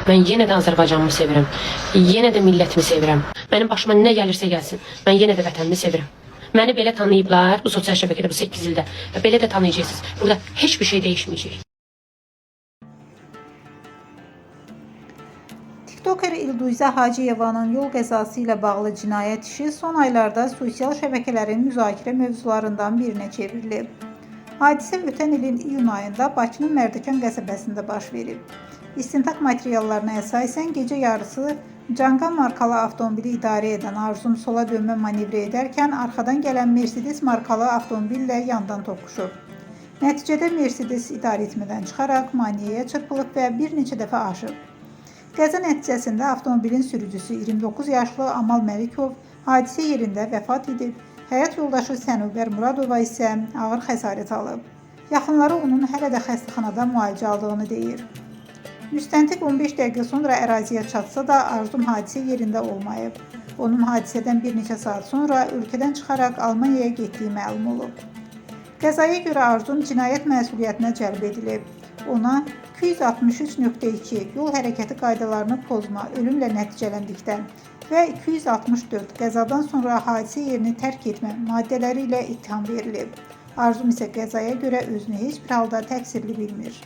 Mən yenə də Azərbaycanımı sevirəm. Yenə də millətimi sevirəm. Mənim başıma nə gəlirsə gəlsin. Mən yenə də vətənimi sevirəm. Məni belə tanıyıblar bu sosial şəbəkədə bu 8 ildə. Və belə də tanıyacaqsınız. Burada heç bir şey dəyişməyəcək. TikToker İlduyza Hacıyevanın yol qəzası ilə bağlı cinayət işi son aylarda sosial şəbəkələrin müzakirə mövzularından birinə çevrilib. Hadisə ötən ilin iyun ayında Bakının Mərdəkan qəsəbəsində baş verib. İstintaq materiallarına əsasən gecə yarısı Canqan markalı avtomobili idarə edən Arzum sola dönmə manevri edərkən arxadan gələn Mercedes markalı avtomobillə yandan toqquşub. Nəticədə Mercedes idarəetmədən çıxaraq maneəyə çırpılıb və bir neçə dəfə aşıb. Qəza nəticəsində avtomobilin sürücüsü 29 yaşlı Amal Məlikov hadisə yerində vəfat edib, həyat yoldaşı Sənubər Muradova isə ağır xəsarət alıb. Yaxınları onun hələ də xəstəxanada müalicə aldığını deyir. Müstəntiq 15 dəqiqə sonra əraziyə çatsa da Arzum hadisə yerində olmayıb. Onun hadisədən bir neçə saat sonra ölkədən çıxaraq Almaniyaya getdiyi məlum olub. Qəzaya görə Arzum cinayət məsuliyyətinə cəlb edilib. Ona 263.2 yol hərəkəti qaydalarını pozma, ölümlə nəticələndikdən və 264 qəzadan sonra hadisə yerini tərk etmə maddələri ilə ittiham verilib. Arzum isə qəzaya görə özünü heç bir halda təqsirli bilmir.